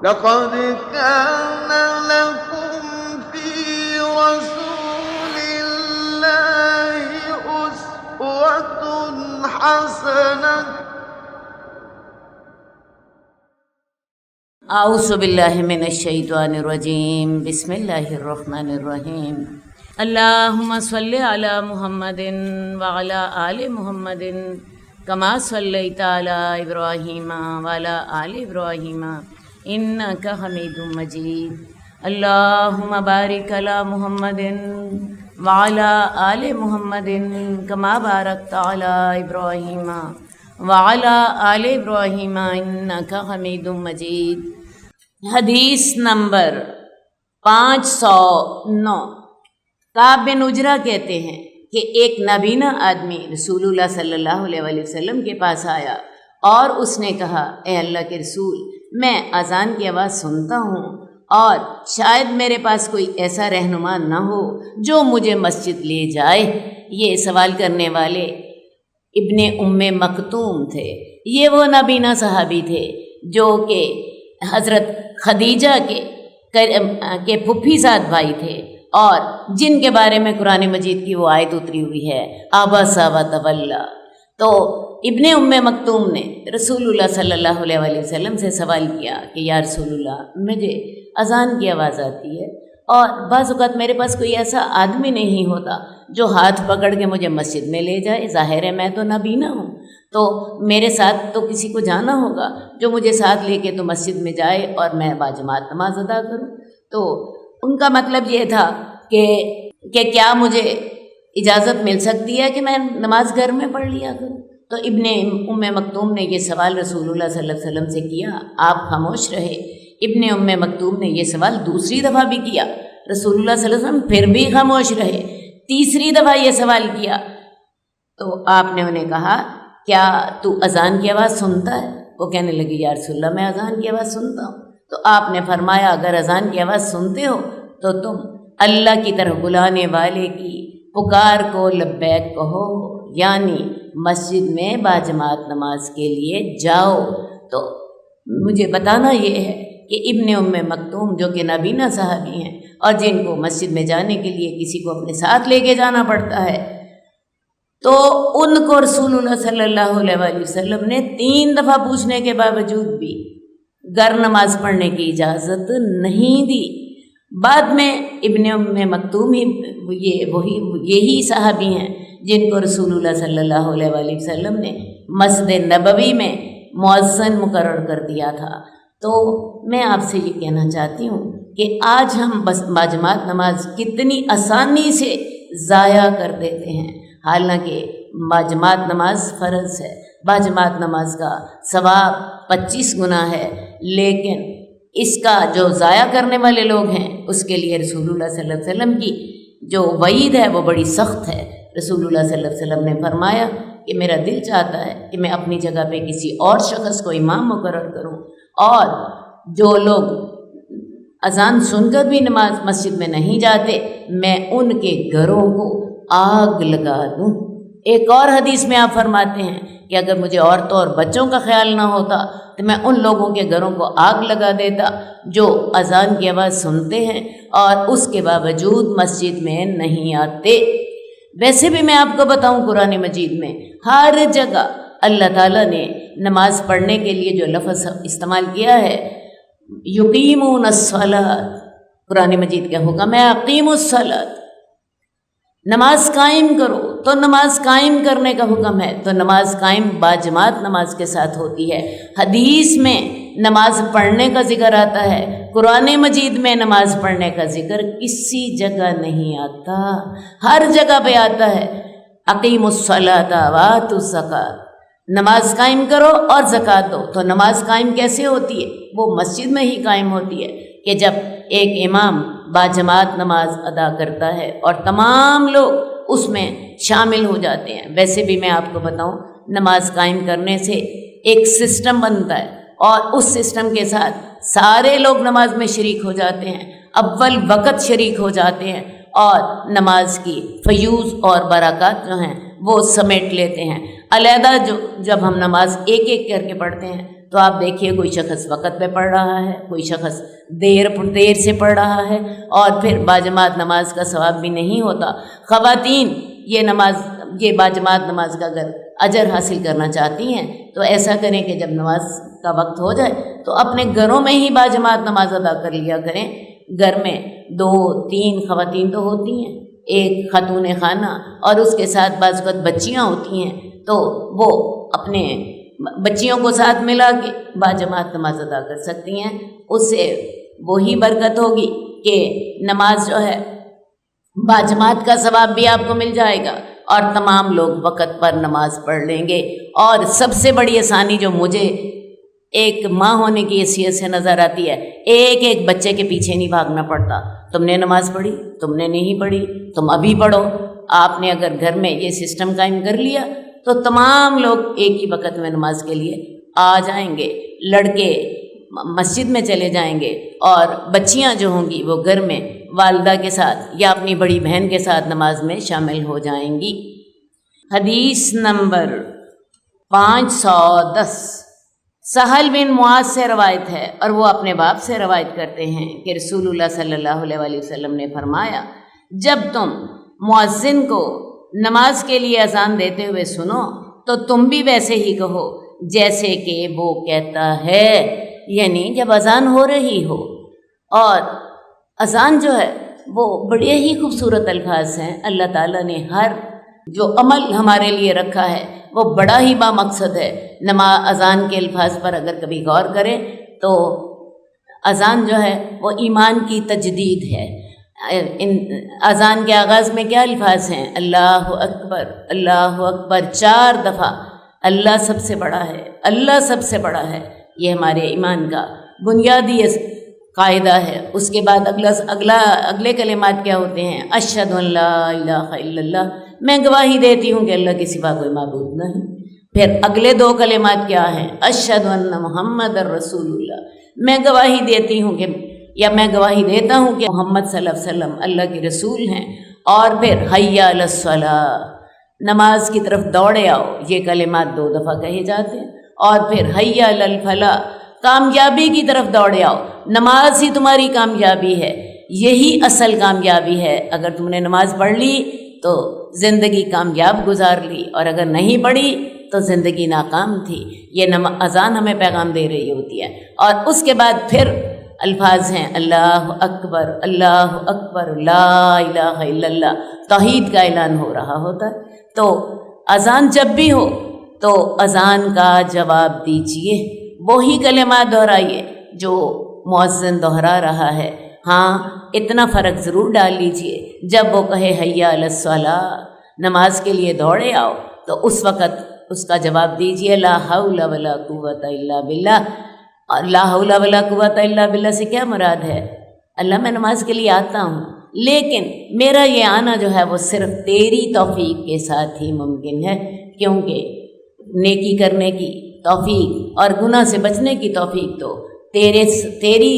لقد كان لكم في رسول الله أسوة حسنة اعوذ باللہ من الشیطان الرجیم بسم اللہ الرحمن الرحیم اللہم صلی علی محمد وعلی آل محمد کما صلیت علی ابراہیم وعلی آل ابراہیم انک حمید مجید اللہم بارک علی محمد وعلی آل محمد کما بارکت علی ابراہیم وعلی آل ابراہیم انک حمید مجید۔ حدیث نمبر 509۔ کعب بن عجرہ کہتے ہیں کہ ایک نابینا آدمی رسول اللہ صلی اللہ علیہ وسلم کے پاس آیا اور اس نے کہا، اے اللہ کے رسول، میں اذان کی آواز سنتا ہوں اور شاید میرے پاس کوئی ایسا رہنما نہ ہو جو مجھے مسجد لے جائے۔ یہ سوال کرنے والے ابن ام مکتوم تھے۔ یہ وہ نابینا صحابی تھے جو کہ حضرت خدیجہ کے پھپھی زاد بھائی تھے اور جن کے بارے میں قرآن مجید کی وہ آیت اتری ہوئی ہے، عبس وتولی۔ تو ابن ام مکتوم نے رسول اللہ صلی اللہ علیہ وسلم سے سوال کیا کہ یا رسول اللہ، مجھے اذان کی آواز آتی ہے اور بعض اوقات میرے پاس کوئی ایسا آدمی نہیں ہوتا جو ہاتھ پکڑ کے مجھے مسجد میں لے جائے۔ ظاہر ہے میں تو نابینا ہوں، تو میرے ساتھ تو کسی کو جانا ہوگا جو مجھے ساتھ لے کے تو مسجد میں جائے اور میں باجماعت نماز ادا کروں۔ تو ان کا مطلب یہ تھا کہ کیا مجھے اجازت مل سکتی ہے کہ میں نماز گھر میں پڑھ لیا کروں؟ تو ابن ام مکتوم نے یہ سوال رسول اللہ صلی اللہ علیہ وسلم سے کیا، آپ خاموش رہے۔ ابن ام مکتوم نے یہ سوال دوسری دفعہ بھی کیا، رسول اللہ صلی اللہ علیہ وسلم پھر بھی خاموش رہے۔ تیسری دفعہ یہ سوال کیا تو آپ نے انہیں کہا، کیا تو اذان کی آواز سنتا ہے؟ وہ کہنے لگی، یا رسول اللہ میں اذان کی آواز سنتا ہوں۔ تو آپ نے فرمایا، اگر اذان کی آواز سنتے ہو تو تم اللہ کی طرف بلانے والے کی پکار کو لبیک کہو، یعنی مسجد میں باجماعت نماز کے لیے جاؤ۔ تو مجھے بتانا یہ ہے کہ ابن ام مکتوم جو کہ نابینا صحابی ہیں اور جن کو مسجد میں جانے کے لیے کسی کو اپنے ساتھ لے کے جانا پڑتا ہے، تو ان کو رسول اللہ صلی اللہ علیہ وسلم نے 3 دفعہ پوچھنے کے باوجود بھی گھر نماز پڑھنے کی اجازت نہیں دی۔ بعد میں ابن ام مکتوم ہی یہی صحابی ہیں جن کو رسول اللہ صلی اللہ علیہ وسلم نے مسجد نبوی میں مؤذن مقرر کر دیا تھا۔ تو میں آپ سے یہ کہنا چاہتی ہوں کہ آج ہم بس باجماعت نماز کتنی آسانی سے ضائع کر دیتے ہیں، حالانکہ باجماعت نماز فرض ہے، باجماعت نماز کا ثواب 25 گنا ہے، لیکن اس کا جو ضائع کرنے والے لوگ ہیں اس کے لیے رسول اللہ صلی اللہ علیہ وسلم کی جو وعید ہے وہ بڑی سخت ہے۔ رسول اللہ صلی اللہ علیہ وسلم نے فرمایا کہ میرا دل چاہتا ہے کہ میں اپنی جگہ پہ کسی اور شخص کو امام مقرر کروں، اور جو لوگ اذان سن کر بھی نماز مسجد میں نہیں جاتے میں ان کے گھروں کو آگ لگا دوں۔ ایک اور حدیث میں آپ فرماتے ہیں کہ اگر مجھے عورتوں اور بچوں کا خیال نہ ہوتا تو میں ان لوگوں کے گھروں کو آگ لگا دیتا جو اذان کی آواز سنتے ہیں اور اس کے باوجود مسجد میں نہیں آتے۔ ویسے بھی میں آپ کو بتاؤں، قرآن مجید میں ہر جگہ اللہ تعالیٰ نے نماز پڑھنے کے لیے جو لفظ استعمال کیا ہے، یقیمون الصلاۃ، قرآن مجید کا حکم ہے اقیموا الصلاۃ، نماز قائم کرو، تو نماز قائم کرنے کا حکم ہے، تو نماز قائم باجماعت نماز کے ساتھ ہوتی ہے۔ حدیث میں نماز پڑھنے کا ذکر آتا ہے، قرآن مجید میں نماز پڑھنے کا ذکر کسی جگہ نہیں آتا، ہر جگہ پہ آتا ہے اقیموا الصلاۃ وآتوا الزکاۃ، نماز قائم کرو اور زکوٰۃ دو۔ تو نماز قائم کیسے ہوتی ہے؟ وہ مسجد میں ہی قائم ہوتی ہے کہ جب ایک امام باجماعت نماز ادا کرتا ہے اور تمام لوگ اس میں شامل ہو جاتے ہیں۔ ویسے بھی میں آپ کو بتاؤں، نماز قائم کرنے سے ایک سسٹم بنتا ہے اور اس سسٹم کے ساتھ سارے لوگ نماز میں شریک ہو جاتے ہیں، اول وقت شریک ہو جاتے ہیں اور نماز کی فیوز اور برکات جو ہیں وہ سمیٹ لیتے ہیں۔ علیحدہ جب ہم نماز ایک ایک کر کے پڑھتے ہیں تو آپ دیکھیے کوئی شخص وقت پہ پڑھ رہا ہے، کوئی شخص دیر سے پڑھ رہا ہے، اور پھر باجماعت نماز کا ثواب بھی نہیں ہوتا۔ خواتین یہ باجماعت نماز کا اگر اجر حاصل کرنا چاہتی ہیں تو ایسا کریں کہ جب نماز کا وقت ہو جائے تو اپنے گھروں میں ہی باجماعت نماز ادا کر لیا کریں۔ گھر میں 2-3 خواتین تو ہوتی ہیں، ایک خاتون خانہ اور اس کے ساتھ بعض وقت بچیاں ہوتی ہیں، تو وہ اپنے بچیوں کو ساتھ ملا کے باجماعت نماز ادا کر سکتی ہیں۔ اس سے وہی برکت ہوگی کہ نماز جو ہے باجماعت کا ثواب بھی آپ کو مل جائے گا اور تمام لوگ وقت پر نماز پڑھ لیں گے۔ اور سب سے بڑی آسانی جو مجھے ایک ماں ہونے کی حیثیت سے نظر آتی ہے، ایک بچے کے پیچھے نہیں بھاگنا پڑتا۔ تم نے نماز پڑھی، تم نے نہیں پڑھی، تم ابھی پڑھو۔ آپ نے اگر گھر میں یہ سسٹم قائم کر لیا تو تمام لوگ ایک ہی وقت میں نماز کے لیے آ جائیں گے۔ لڑکے مسجد میں چلے جائیں گے اور بچیاں جو ہوں گی وہ گھر میں والدہ کے ساتھ یا اپنی بڑی بہن کے ساتھ نماز میں شامل ہو جائیں گی۔ حدیث نمبر 510 سہل بن معاذ سے روایت ہے، اور وہ اپنے باپ سے روایت کرتے ہیں کہ رسول اللہ صلی اللہ علیہ وسلم نے فرمایا، جب تم مؤذن کو نماز کے لیے اذان دیتے ہوئے سنو تو تم بھی ویسے ہی کہو جیسے کہ وہ کہتا ہے، یعنی جب اذان ہو رہی ہو۔ اور اذان جو ہے وہ بڑے ہی خوبصورت الفاظ ہیں۔ اللہ تعالیٰ نے ہر جو عمل ہمارے لیے رکھا ہے وہ بڑا ہی بامقصد ہے۔ اذان کے الفاظ پر اگر کبھی غور کریں تو اذان جو ہے وہ ایمان کی تجدید ہے۔ اذان کے آغاز میں کیا الفاظ ہیں؟ اللہ اکبر، اللہ اکبر 4 دفعہ۔ اللہ سب سے بڑا ہے، اللہ سب سے بڑا ہے، یہ ہمارے ایمان کا بنیادی قاعدہ ہے۔ اس کے بعد اگلے کلمات کیا ہوتے ہیں؟ اشہد ان لا الہ الا اللہ، میں گواہی دیتی ہوں کہ اللہ کے سوا کوئی معبود نہیں۔ پھر اگلے 2 کلمات کیا ہیں؟ اشہد ان محمد رسول اللہ، میں گواہی دیتی ہوں کہ میں گواہی دیتا ہوں کہ محمد صلی اللہ علیہ وسلم اللہ کے رسول ہیں۔ اور پھر حی علی الصلاۃ، نماز کی طرف دوڑے آؤ، یہ کلمات 2 دفعہ کہے جاتے ہیں۔ اور پھر حی علی الفلاح، کامیابی کی طرف دوڑے آؤ، نماز ہی تمہاری کامیابی ہے، یہی اصل کامیابی ہے۔ اگر تم نے نماز پڑھ لی تو زندگی کامیاب گزار لی، اور اگر نہیں پڑھی تو زندگی ناکام تھی۔ یہ اذان ہمیں پیغام دے رہی ہوتی ہے۔ اور اس کے بعد پھر الفاظ ہیں اللہ اکبر، اللہ اکبر، لا الہ الا اللہ، توحید کا اعلان ہو رہا ہوتا ہے۔ تو اذان جب بھی ہو تو اذان کا جواب دیجیے، وہی کلمات دہرائیے جو مؤذن دہرا رہا ہے۔ ہاں، اتنا فرق ضرور ڈال لیجئے، جب وہ کہے حی علی الصلاۃ، نماز کے لیے دوڑے آؤ، تو اس وقت اس کا جواب دیجئے لا حول ولا قوت الا باللہ۔ اور لا حول ولا قوت الا باللہ سے کیا مراد ہے؟ اللہ میں نماز کے لیے آتا ہوں، لیکن میرا یہ آنا جو ہے وہ صرف تیری توفیق کے ساتھ ہی ممکن ہے، کیونکہ نیکی کرنے کی توفیق اور گناہ سے بچنے کی توفیق تو تیری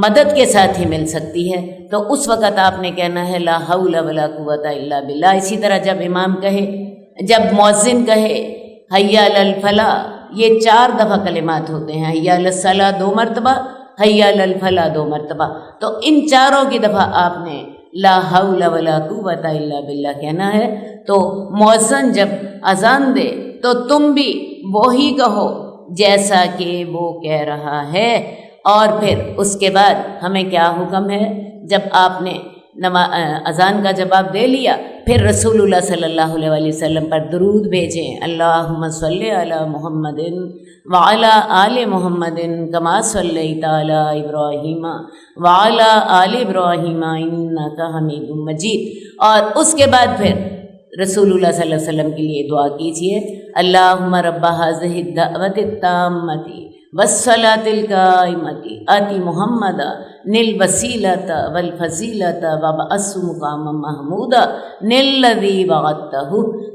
مدد کے ساتھ ہی مل سکتی ہے۔ تو اس وقت آپ نے کہنا ہے لا حول ولا قوت الا باللہ۔ اسی طرح جب امام کہے، جب مؤذن کہے حی علی الفلاح، یہ 4 دفعہ کلمات ہوتے ہیں، حی علی الصلاۃ 2 مرتبہ، حی علی الفلاح 2 مرتبہ۔ تو ان چاروں کی دفعہ آپ نے لا حول ولا قوت الا باللہ کہنا ہے۔ تو مؤذن جب اذان دے تو تم بھی وہی کہو جیسا کہ وہ کہہ رہا ہے۔ اور پھر اس کے بعد ہمیں کیا حکم ہے؟ جب آپ نے اذان کا جواب دے لیا، پھر رسول اللہ صلی اللہ علیہ وسلم پر درود بھیجیں۔ اللہم صلی علی محمد وعلی آل محمد کما صلیت علی ابراہیم وعلی آل ابراہیم انک حمید مجید۔ اور اس کے بعد پھر رسول اللہ صلی اللہ علیہ وسلم کے لیے دعا کیجیے، اللہم رب ھذہ الدعوۃ التامۃ والصلاۃ القائمۃ آت محمدا الوسیلۃ والفضیلۃ وابعثہ مقاما محمودا الذی وعدتہ۔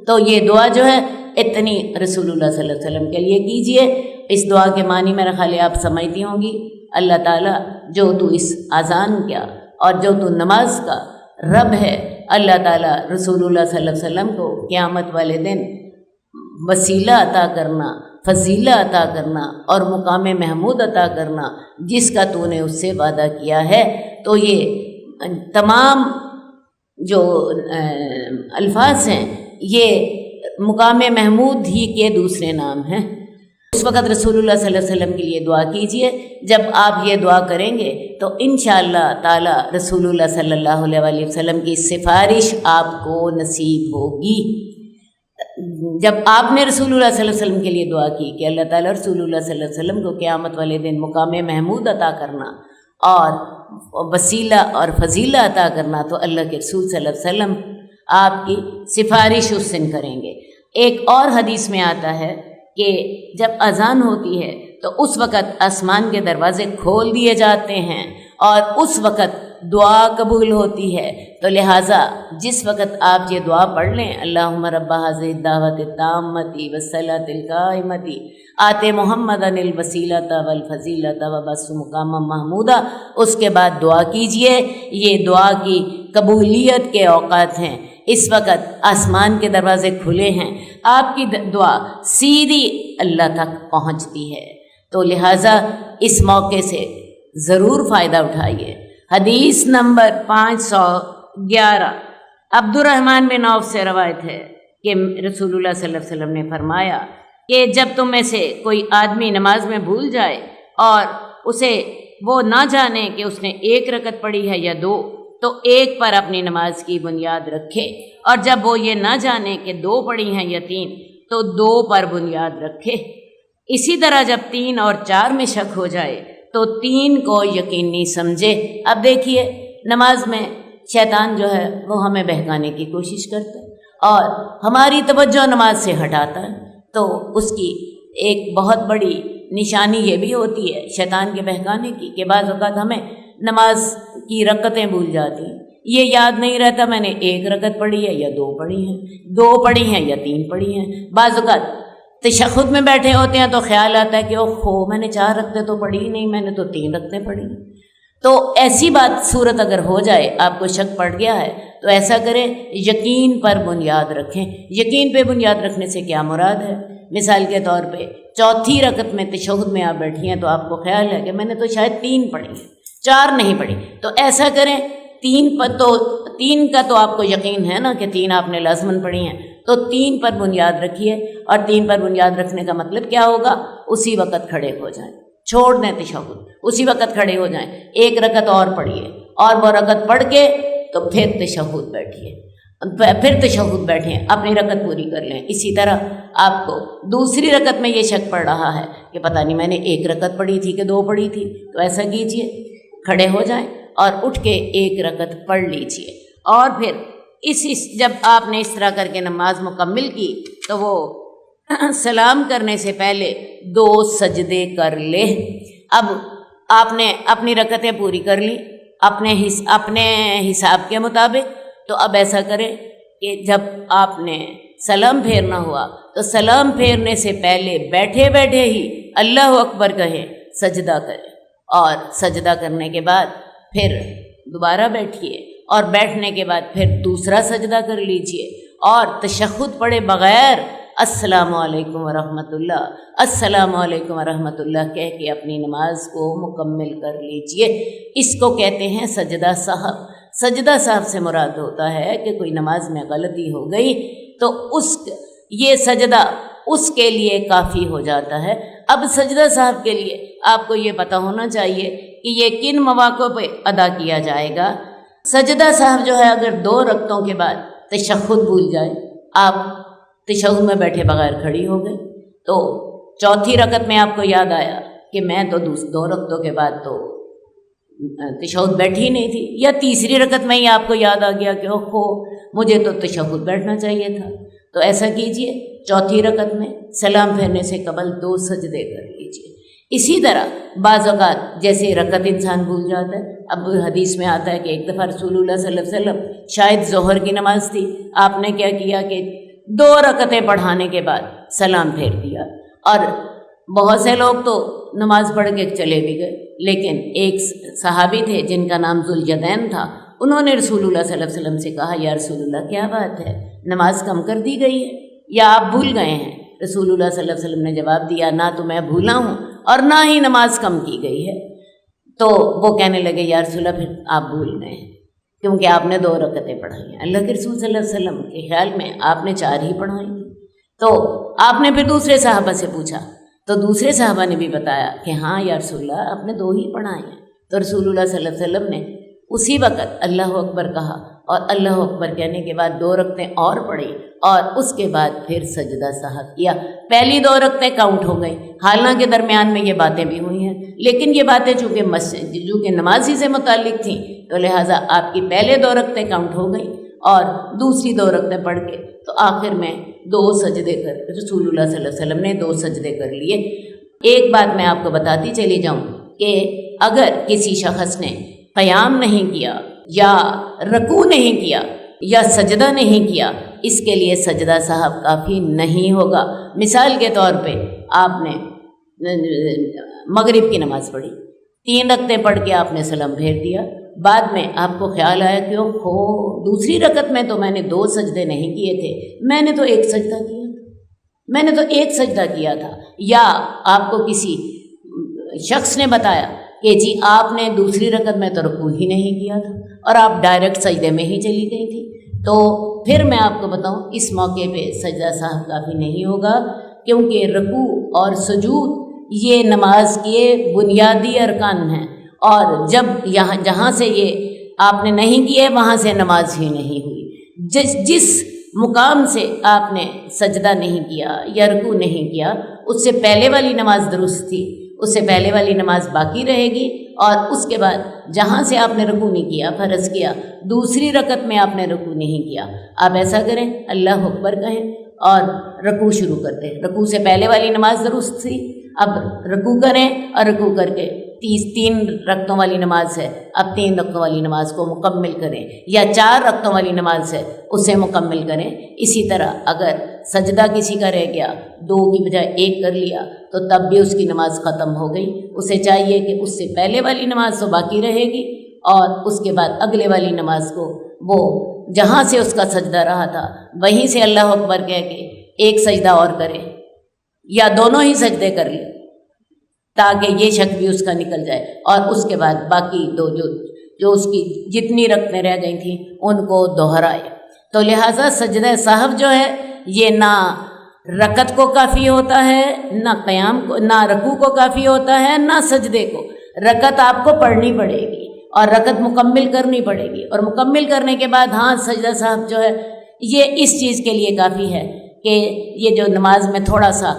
تو یہ دعا جو ہے اتنی رسول اللہ صلی اللہ علیہ وسلم کے لیے کیجیے۔ اس دعا کے معنی میرا خیال ہے آپ سمجھتی ہوں گی۔ اللہ تعالیٰ جو تو اس اذان کا اور جو تو نماز کا رب ہے، اللہ تعالیٰ رسول اللہ صلی اللہ علیہ وسلم کو قیامت والے دن وسیلہ عطا کرنا فضیلہ عطا کرنا اور مقام محمود عطا کرنا جس کا تو نے اس سے وعدہ کیا ہے۔ تو یہ تمام جو الفاظ ہیں یہ مقام محمود ہی کے دوسرے نام ہیں۔ اس وقت رسول اللہ صلی اللہ علیہ وسلم کے لیے دعا کیجئے۔ جب آپ یہ دعا کریں گے تو انشاءاللہ تعالی رسول اللہ صلی اللہ علیہ وسلم کی سفارش آپ کو نصیب ہوگی۔ جب آپ نے رسول اللہ صلی اللہ علیہ وسلم کے لیے دعا کی کہ اللہ تعالیٰ رسول اللہ صلی اللہ علیہ وسلم کو قیامت والے دن مقام محمود عطا کرنا اور وسیلہ اور فضیلہ عطا کرنا، تو اللہ کے رسول صلی اللہ علیہ وسلم آپ کی سفارش اس دن کریں گے۔ ایک اور حدیث میں آتا ہے کہ جب اذان ہوتی ہے تو اس وقت آسمان کے دروازے کھول دیے جاتے ہیں اور اس وقت دعا قبول ہوتی ہے۔ تو لہٰذا جس وقت آپ یہ دعا پڑھ لیں، اللہم رب ھذہ الدعوۃ التامۃ والصلاۃ القائمۃ آت محمدا الوسیلۃ والفضیلۃ وابعثہ مقاما محمودا، اس کے بعد دعا کیجئے۔ یہ دعا کی قبولیت کے اوقات ہیں، اس وقت آسمان کے دروازے کھلے ہیں، آپ کی دعا سیدھی اللہ تک پہنچتی ہے۔ تو لہٰذا اس موقع سے ضرور فائدہ اٹھائیے۔ حدیث نمبر 511 عبد الرحمن بن عوف سے روایت ہے کہ رسول اللہ صلی اللہ علیہ وسلم نے فرمایا کہ جب تم میں سے کوئی آدمی نماز میں بھول جائے اور اسے وہ نہ جانے کہ اس نے 1 رکعت پڑھی ہے یا 2، تو 1 پر اپنی نماز کی بنیاد رکھے، اور جب وہ یہ نہ جانے کہ 2 پڑھی ہیں یا 3، تو 2 پر بنیاد رکھے۔ اسی طرح جب 3 اور 4 میں شک ہو جائے تو 3 کو یقینی سمجھے۔ اب دیکھیے نماز میں شیطان جو ہے وہ ہمیں بہکانے کی کوشش کرتا ہے اور ہماری توجہ نماز سے ہٹاتا ہے، تو اس کی ایک بہت بڑی نشانی یہ بھی ہوتی ہے شیطان کے بہکانے کی کہ بعض اوقات ہمیں نماز کی رکعتیں بھول جاتی ہیں، یہ یاد نہیں رہتا میں نے 1 رکعت پڑھی ہے یا 2 پڑھی ہیں، 2 پڑھی ہیں یا 3 پڑھی ہیں۔ بعض اوقات تشہد میں بیٹھے ہوتے ہیں تو خیال آتا ہے کہ اوہ میں نے 4 رکعتیں تو پڑھی ہی نہیں، میں نے تو 3 رکعتیں پڑھی ہیں۔ تو ایسی بات صورت اگر ہو جائے، آپ کو شک پڑ گیا ہے، تو ایسا کریں، یقین پر بنیاد رکھیں۔ یقین پہ بنیاد رکھنے سے کیا مراد ہے؟ مثال کے طور پہ 4تھی رکعت میں تشہد میں آپ بیٹھی ہیں تو آپ کو خیال ہے کہ میں نے تو شاید 3 پڑھی ہیں، 4 نہیں پڑھی، تو ایسا کریں 3 کا تو آپ کو یقین ہے نا کہ 3 آپ نے لازماً پڑھی ہیں، تو 3 پر بنیاد رکھیے، اور 3 پر بنیاد رکھنے کا مطلب کیا ہوگا؟ اسی وقت کھڑے ہو جائیں، چھوڑ دیں تشہد، اسی وقت کھڑے ہو جائیں، 1 رکعت اور پڑھیے، اور وہ رکعت پڑھ کے تو پھر تشہد بیٹھیے، پھر تشہد بیٹھیں، اپنی رکعت پوری کر لیں۔ اسی طرح آپ کو دوسری رکعت میں یہ شک پڑ رہا ہے کہ پتہ نہیں میں نے 1 رکعت پڑھی تھی کہ 2 پڑھی تھی، تو ایسا کیجئے، کھڑے ہو جائیں اور اٹھ کے 1 رکعت پڑھ لیجئے، اور پھر جب آپ نے اس طرح کر کے نماز مکمل کی تو وہ سلام کرنے سے پہلے 2 سجدے کر لے۔ اب آپ نے اپنی رکعتیں پوری کر لی اپنے حساب کے مطابق، تو اب ایسا کریں کہ جب آپ نے سلام پھیرنا ہوا تو سلام پھیرنے سے پہلے بیٹھے بیٹھے ہی اللہ اکبر کہیں، سجدہ کریں، اور سجدہ کرنے کے بعد پھر دوبارہ بیٹھیے، اور بیٹھنے کے بعد پھر دوسرا سجدہ کر لیجئے، اور تشہد پڑھے بغیر السلام علیکم ورحمۃ اللہ، السلام علیکم ورحمۃ اللہ کہہ کے اپنی نماز کو مکمل کر لیجئے۔ اس کو کہتے ہیں سجدہ سہو۔ سجدہ سہو سے مراد ہوتا ہے کہ کوئی نماز میں غلطی ہو گئی تو یہ سجدہ اس کے لیے کافی ہو جاتا ہے۔ اب سجدہ سہو کے لیے آپ کو یہ پتہ ہونا چاہیے کہ یہ کن مواقع پہ ادا کیا جائے گا۔ سجدہ سہو جو ہے اگر 2 رکعتوں کے بعد تشہد بھول جائے، آپ تشہد میں بیٹھے بغیر کھڑی ہو گئے، تو 4تھی رکعت میں آپ کو یاد آیا کہ میں تو 2 رکعتوں کے بعد تو تشہد بیٹھی نہیں تھی، یا تیسری رکعت میں ہی آپ کو یاد آ گیا کہ اوہو مجھے تو تشہد بیٹھنا چاہیے تھا، تو ایسا کیجئے 4تھی رکعت میں سلام پھیرنے سے قبل 2 سجدے کر لیجئے۔ اسی طرح بعض اوقات جیسے رکعت انسان بھول جاتا ہے، اب حدیث میں آتا ہے کہ ایک دفعہ رسول اللہ صلی اللہ علیہ وسلم شاید ظہر کی نماز تھی، آپ نے کیا کیا کہ 2 رکعتیں پڑھانے کے بعد سلام پھیر دیا، اور بہت سے لوگ تو نماز پڑھ کے چلے بھی گئے، لیکن ایک صحابی تھے جن کا نام ذوالیدین تھا، انہوں نے رسول اللہ صلی اللہ علیہ وسلم سے کہا یا رسول اللہ کیا بات ہے، نماز کم کر دی گئی ہے یا آپ بھول گئے ہیں؟ رسول اللہ صلی اللہ علیہ وسلم نے جواب دیا نہ تو میں بھولا ہوں اور نہ ہی نماز کم کی گئی ہے۔ تو وہ کہنے لگے یا رسول اللہ پھر آپ بھول گئے ہیں کیونکہ آپ نے 2 رکعتیں پڑھائی ہیں۔ اللہ کے رسول صلی اللہ علیہ وسلم کے خیال میں آپ نے 4 ہی پڑھائی ہیں۔ تو آپ نے پھر دوسرے صحابہ سے پوچھا تو دوسرے صحابہ نے بھی بتایا کہ ہاں یا رسول اللہ آپ نے 2 ہی پڑھائی ہیں۔ تو رسول اللہ صلی اللہ علیہ وسلم نے اسی وقت اللہ اکبر کہا اور اللہ اکبر کہنے کے بعد 2 رکعتیں اور پڑھی اور اس کے بعد پھر سجدہ سہو کیا۔ پہلی 2 رکعتیں کاؤنٹ ہو گئیں، حالانکہ درمیان میں یہ باتیں بھی ہوئی ہیں، لیکن یہ باتیں چونکہ نمازی سے متعلق تھیں تو لہٰذا آپ کی پہلے 2 رکعتیں کاؤنٹ ہو گئیں اور دوسری 2 رکعتیں پڑھ کے تو آخر میں 2 سجدے کر رسول اللہ صلی اللہ علیہ وسلم نے 2 سجدے کر لیے۔ ایک بات میں آپ کو بتاتی چلی جاؤں کہ اگر کسی شخص نے قیام نہیں کیا یا رکوع نہیں کیا یا سجدہ نہیں کیا، اس کے لیے سجدہ سہو کافی نہیں ہوگا۔ مثال کے طور پہ آپ نے مغرب کی نماز پڑھی، 3 رکعتیں پڑھ کے آپ نے سلام پھیر دیا، بعد میں آپ کو خیال آیا کہ دوسری رکعت میں تو میں نے 2 سجدے نہیں کیے تھے، میں نے تو 1 سجدہ کیا تھا، یا آپ کو کسی شخص نے بتایا کہ جی آپ نے دوسری رکعت میں تو رکوع ہی نہیں کیا تھا اور آپ ڈائریکٹ سجدے میں ہی چلی گئی تھی، تو پھر میں آپ کو بتاؤں اس موقع پہ سجدہ سہو کافی نہیں ہوگا، کیونکہ رکوع اور سجود یہ نماز کے بنیادی ارکان ہیں، اور جب جہاں سے یہ آپ نے نہیں کیے وہاں سے نماز ہی نہیں ہوئی۔ جس مقام سے آپ نے سجدہ نہیں کیا یا رکوع نہیں کیا اس سے پہلے والی نماز درست تھی، اس سے پہلے والی نماز باقی رہے گی، اور اس کے بعد جہاں سے آپ نے رکوع نہیں کیا، فرض کیا دوسری رکعت میں آپ نے رکوع نہیں کیا، آپ ایسا کریں اللہ اکبر کہیں اور رکوع شروع کر دیں۔ رکوع سے پہلے والی نماز درست تھی، اب رکوع کریں اور رکوع کر کے 3 رکعتوں والی نماز ہے، اب 3 رکعتوں والی نماز کو مکمل کریں، یا 4 رکعتوں والی نماز ہے اسے مکمل کریں۔ اسی طرح اگر سجدہ کسی کا رہ گیا 2 کی بجائے 1 کر لیا تو تب بھی اس کی نماز ختم ہو گئی، اسے چاہیے کہ اس سے پہلے والی نماز تو باقی رہے گی اور اس کے بعد اگلے والی نماز کو وہ جہاں سے اس کا سجدہ رہا تھا وہیں سے اللہ اکبر کہہ کے 1 سجدہ اور کرے یا دونوں ہی سجدے کر لے تاکہ یہ شک بھی اس کا نکل جائے، اور اس کے بعد باقی 2 جو اس کی جتنی رکعتیں رہ گئی تھیں ان کو دہرائے۔ تو لہٰذا سجدہ سہو جو ہے یہ نہ رکعت کو کافی ہوتا ہے، نہ قیام کو، نہ رکوع کو کافی ہوتا ہے، نہ سجدے کو۔ رکعت آپ کو پڑھنی پڑے گی اور رکعت مکمل کرنی پڑے گی، اور مکمل کرنے کے بعد ہاں سجدہ سہو جو ہے یہ اس چیز کے لیے کافی ہے کہ یہ جو نماز میں تھوڑا سا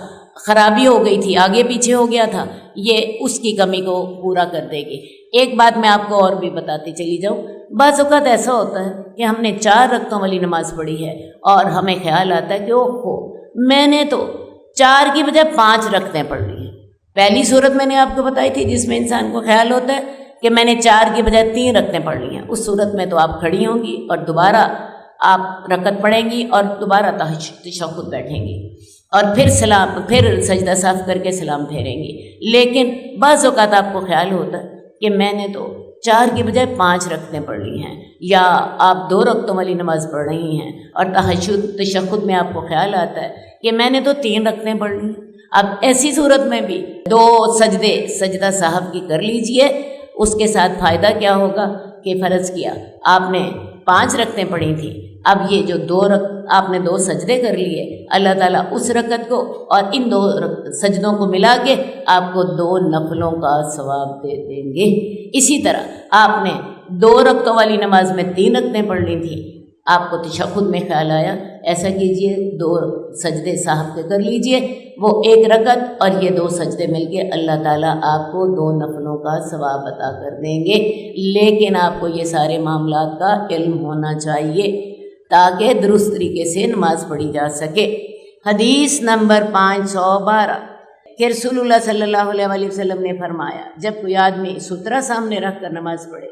خرابی ہو گئی تھی، آگے پیچھے ہو گیا تھا، یہ اس کی کمی کو پورا کر دے گی۔ ایک بات میں آپ کو اور بھی بتاتی چلی جاؤں، بعض اوقات ایسا ہوتا ہے کہ ہم نے 4 رکعتوں والی نماز پڑھی ہے اور ہمیں خیال آتا ہے کہ میں نے تو 4 کی بجائے 5 رکعتیں پڑھ لی ہیں۔ پہلی صورت میں نے آپ کو بتائی تھی جس میں انسان کو خیال ہوتا ہے کہ میں نے 4 کی بجائے 3 رکعتیں پڑھ لی ہیں، اس صورت میں تو آپ کھڑی ہوں گی اور دوبارہ آپ رکعت پڑھیں گی اور دوبارہ تشہد بیٹھیں گی اور پھر سجدہ سہو کر کے سلام پھیریں گی۔ لیکن بعض اوقات آپ کو خیال ہوتا ہے کہ میں نے تو 4 کی بجائے 5 رکعتیں پڑھ لی ہیں، یا آپ 2 رکعتوں والی نماز پڑھ رہی ہیں اور تشہد میں آپ کو خیال آتا ہے کہ میں نے تو 3 رکعتیں پڑھ لی۔ اب ایسی صورت میں بھی 2 سجدہ سہو کی کر لیجئے۔ اس کے ساتھ فائدہ کیا ہوگا کہ فرض کیا آپ نے 5 رکعتیں پڑھی تھیں، اب یہ جو آپ نے 2 سجدے کر لیے، اللہ تعالیٰ اس رکعت کو اور ان 2 سجدوں کو ملا کے آپ کو 2 نفلوں کا ثواب دے دیں گے۔ اسی طرح آپ نے 2 رکعتوں والی نماز میں 3 رکعتیں پڑھ لی تھیں، آپ کو تشہد میں خیال آیا، ایسا کیجئے 2 سجدے صاحب کے کر لیجئے، وہ 1 رکعت اور یہ 2 سجدے مل کے اللہ تعالیٰ آپ کو 2 نفلوں کا ثواب عطا کر دیں گے۔ لیکن آپ کو یہ سارے معاملات کا علم ہونا چاہیے تاکہ درست طریقے سے نماز پڑھی جا سکے۔ حدیث نمبر 512 کہ رسول اللہ صلی اللہ علیہ وسلم نے فرمایا، جب کوئی آدمی سترہ سامنے رکھ کر نماز پڑھے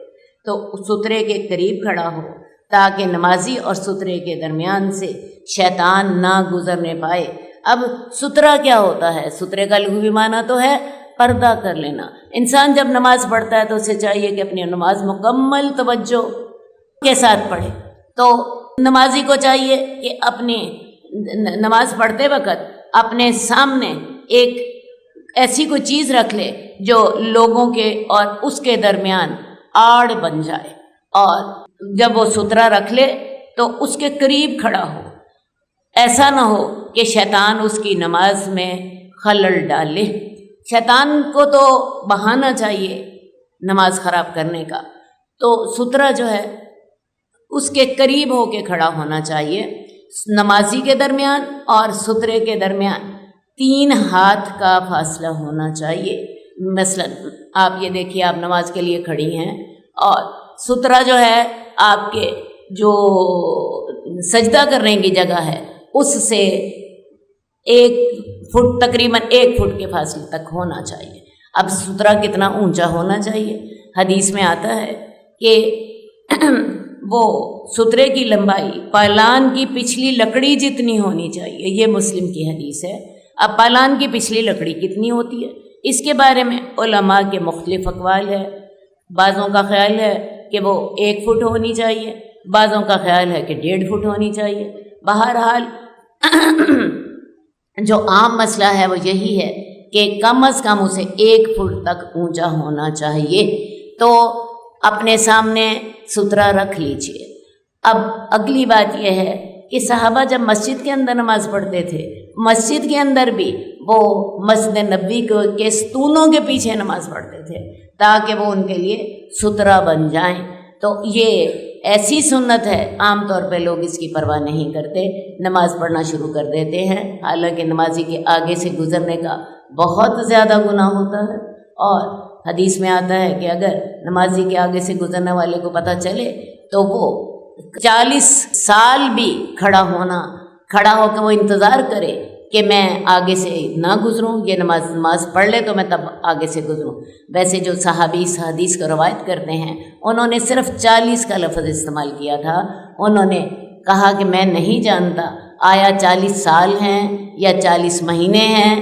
تو سترے کے قریب کھڑا ہو تاکہ نمازی اور سترے کے درمیان سے شیطان نہ گزرنے پائے۔ اب سترہ کیا ہوتا ہے؟ سترے کا لغوی معنی تو ہے پردہ کر لینا۔ انسان جب نماز پڑھتا ہے تو اسے چاہیے کہ اپنی نماز مکمل توجہ کے ساتھ پڑھے۔ تو نمازی کو چاہیے کہ اپنی نماز پڑھتے وقت اپنے سامنے ایک ایسی کوئی چیز رکھ لے جو لوگوں کے اور اس کے درمیان آڑ بن جائے، اور جب وہ سترہ رکھ لے تو اس کے قریب کھڑا ہو، ایسا نہ ہو کہ شیطان اس کی نماز میں خلل ڈالے۔ شیطان کو تو بہانا چاہیے نماز خراب کرنے کا، تو سترہ جو ہے اس کے قریب ہو کے کھڑا ہونا چاہیے۔ نمازی کے درمیان اور سترے کے درمیان 3 ہاتھ کا فاصلہ ہونا چاہیے۔ مثلا آپ یہ دیکھیے، آپ نماز کے لیے کھڑی ہیں اور سترہ جو ہے آپ کے جو سجدہ کرنے کی جگہ ہے اس سے 1 فٹ، تقریباً 1 فٹ کے فاصلے تک ہونا چاہیے۔ اب سترہ کتنا اونچا ہونا چاہیے؟ حدیث میں آتا ہے کہ وہ سترے کی لمبائی پالان کی پچھلی لکڑی جتنی ہونی چاہیے، یہ مسلم کی حدیث ہے۔ اب پالان کی پچھلی لکڑی کتنی ہوتی ہے، اس کے بارے میں علماء کے مختلف اقوال ہے۔ بعضوں کا خیال ہے کہ وہ 1 فٹ ہونی چاہیے، بعضوں کا خیال ہے کہ 1.5 فٹ ہونی چاہیے۔ بہرحال جو عام مسئلہ ہے وہ یہی ہے کہ کم از کم اسے 1 فٹ تک اونچا ہونا چاہیے۔ تو اپنے سامنے سترہ رکھ لیجئے۔ اب اگلی بات یہ ہے کہ صحابہ جب مسجد کے اندر نماز پڑھتے تھے، مسجد کے اندر بھی وہ مسجد نبوی کے ستونوں کے پیچھے نماز پڑھتے تھے تاکہ وہ ان کے لیے سترہ بن جائیں۔ تو یہ ایسی سنت ہے، عام طور پہ لوگ اس کی پرواہ نہیں کرتے، نماز پڑھنا شروع کر دیتے ہیں، حالانکہ نمازی کے آگے سے گزرنے کا بہت زیادہ گناہ ہوتا ہے۔ اور حدیث میں آتا ہے کہ اگر نمازی کے آگے سے گزرنے والے کو پتہ چلے تو وہ 40 سال بھی کھڑا ہو کے وہ انتظار کرے کہ میں آگے سے نہ گزروں، یہ نماز پڑھ لے تو میں تب آگے سے گزروں۔ ویسے جو صحابی اس حدیث کو روایت کرتے ہیں انہوں نے صرف 40 کا لفظ استعمال کیا تھا۔ انہوں نے کہا کہ میں نہیں جانتا آیا 40 سال ہیں یا 40 مہینے ہیں،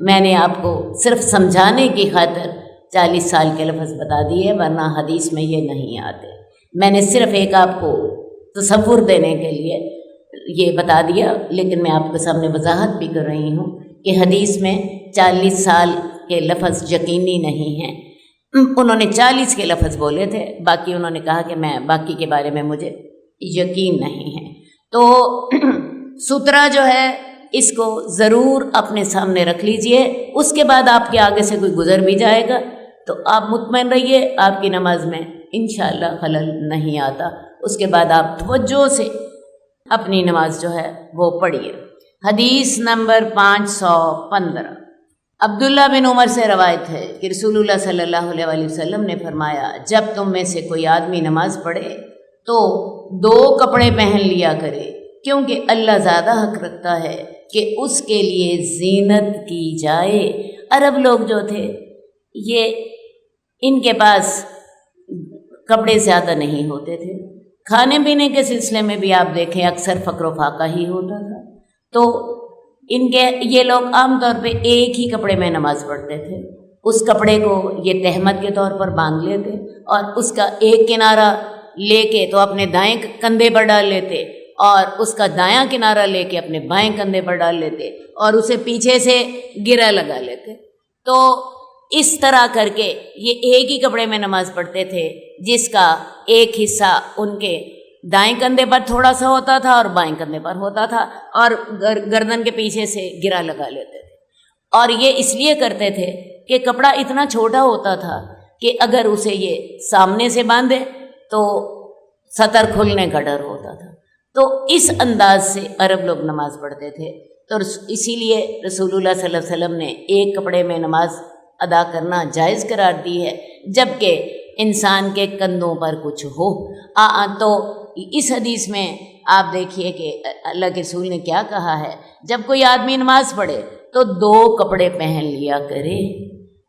میں نے آپ کو صرف سمجھانے کی خاطر 40 سال کے لفظ بتا دیے، ورنہ حدیث میں یہ نہیں آتے۔ میں نے صرف ایک آپ کو تصور دینے کے لیے یہ بتا دیا، لیکن میں آپ کے سامنے وضاحت بھی کر رہی ہوں کہ حدیث میں 40 سال کے لفظ یقینی نہیں ہیں۔ انہوں نے 40 کے لفظ بولے تھے، باقی انہوں نے کہا کہ میں باقی کے بارے میں مجھے یقین نہیں ہے۔ تو سترہ جو ہے اس کو ضرور اپنے سامنے رکھ لیجئے۔ اس کے بعد آپ کے آگے سے کوئی گزر بھی جائے گا تو آپ مطمئن رہیے آپ کی نماز میں انشاءاللہ خلل نہیں آتا۔ اس کے بعد آپ توجہ سے اپنی نماز جو ہے وہ پڑھیے۔ حدیث نمبر 515 عبداللہ بن عمر سے روایت ہے کہ رسول اللہ صلی اللہ علیہ وآلہ وسلم نے فرمایا، جب تم میں سے کوئی آدمی نماز پڑھے تو 2 کپڑے پہن لیا کرے، کیونکہ اللہ زیادہ حق رکھتا ہے کہ اس کے لیے زینت کی جائے۔ عرب لوگ جو تھے یہ ان کے پاس کپڑے زیادہ نہیں ہوتے تھے، کھانے پینے کے سلسلے میں بھی آپ دیکھیں اکثر فقر و فاقہ ہی ہوتا تھا، تو یہ لوگ عام طور پہ ایک ہی کپڑے میں نماز پڑھتے تھے۔ اس کپڑے کو یہ تہمت کے طور پر باندھ لیتے اور اس کا ایک کنارہ لے کے تو اپنے دائیں کندھے پر ڈال لیتے اور اس کا دایاں کنارہ لے کے اپنے بائیں کندھے پر ڈال لیتے اور اسے پیچھے سے گرہ لگا لیتے۔ تو اس طرح کر کے یہ ایک ہی کپڑے میں نماز پڑھتے تھے، جس کا ایک حصہ ان کے دائیں کندھے پر تھوڑا سا ہوتا تھا اور بائیں کندھے پر ہوتا تھا، اور گردن کے پیچھے سے گرہ لگا لیتے تھے۔ اور یہ اس لیے کرتے تھے کہ کپڑا اتنا چھوٹا ہوتا تھا کہ اگر اسے یہ سامنے سے باندھے تو سطر کھلنے کا ڈر ہوتا تھا۔ تو اس انداز سے عرب لوگ نماز پڑھتے تھے، تو اسی لیے رسول اللہ صلی اللہ علیہ وسلم نے ایک کپڑے میں نماز ادا کرنا جائز قرار دی ہے، جبکہ انسان کے کندھوں پر کچھ ہو۔ تو اس حدیث میں آپ دیکھیے کہ اللہ کے رسول نے کیا کہا ہے، جب کوئی آدمی نماز پڑھے تو 2 کپڑے پہن لیا کرے۔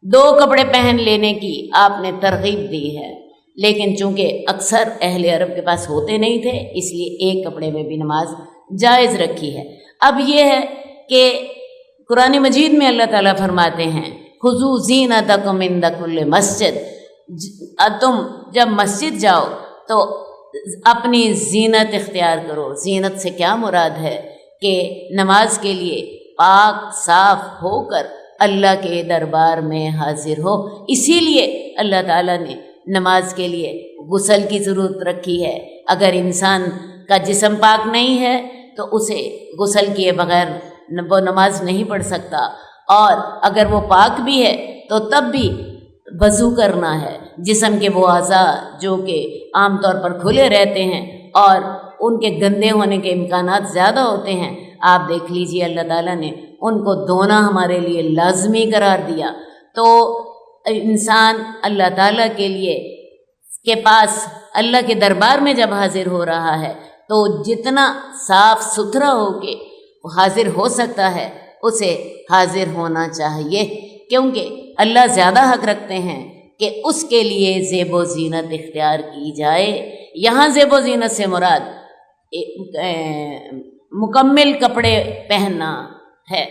2 کپڑے پہن لینے کی آپ نے ترغیب دی ہے، لیکن چونکہ اکثر اہل عرب کے پاس ہوتے نہیں تھے، اس لیے ایک کپڑے میں بھی نماز جائز رکھی ہے۔ اب یہ ہے کہ قرآن مجید میں اللہ تعالیٰ فرماتے ہیں، خُذُوا زِینَتَکُمْ عِنْدَ کُلِّ مسجد، تم جب مسجد جاؤ تو اپنی زینت اختیار کرو۔ زینت سے کیا مراد ہے کہ نماز کے لیے پاک صاف ہو کر اللہ کے دربار میں حاضر ہو۔ اسی لیے اللہ تعالیٰ نے نماز کے لیے غسل کی ضرورت رکھی ہے۔ اگر انسان کا جسم پاک نہیں ہے تو اسے غسل کیے بغیر وہ نماز نہیں پڑھ سکتا، اور اگر وہ پاک بھی ہے تو تب بھی وضو کرنا ہے۔ جسم کے وہ اعضاء جو کہ عام طور پر کھلے رہتے ہیں اور ان کے گندے ہونے کے امکانات زیادہ ہوتے ہیں، آپ دیکھ لیجئے اللہ تعالیٰ نے ان کو دھونا ہمارے لیے لازمی قرار دیا۔ تو انسان اللہ تعالیٰ کے لیے کے پاس اللہ کے دربار میں جب حاضر ہو رہا ہے تو جتنا صاف ستھرا ہو کے حاضر ہو سکتا ہے اسے حاضر ہونا چاہیے، کیونکہ اللہ زیادہ حق رکھتے ہیں کہ اس کے لیے زیب و زینت اختیار کی جائے۔ یہاں زیب و زینت سے مراد مکمل کپڑے پہننا ہے۔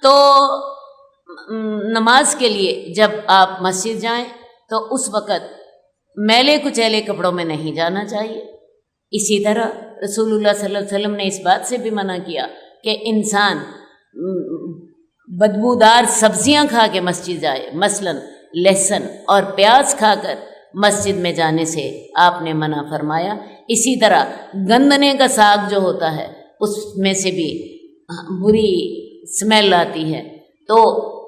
تو نماز کے لیے جب آپ مسجد جائیں تو اس وقت میلے کچیلے کپڑوں میں نہیں جانا چاہیے۔ اسی طرح رسول اللہ صلی اللہ علیہ وسلم نے اس بات سے بھی منع کیا کہ انسان بدبودار سبزیاں کھا کے مسجد جائے، مثلا لہسن اور پیاز کھا کر مسجد میں جانے سے آپ نے منع فرمایا۔ اسی طرح گندنے کا ساگ جو ہوتا ہے اس میں سے بھی بری اسمیل آتی ہے، تو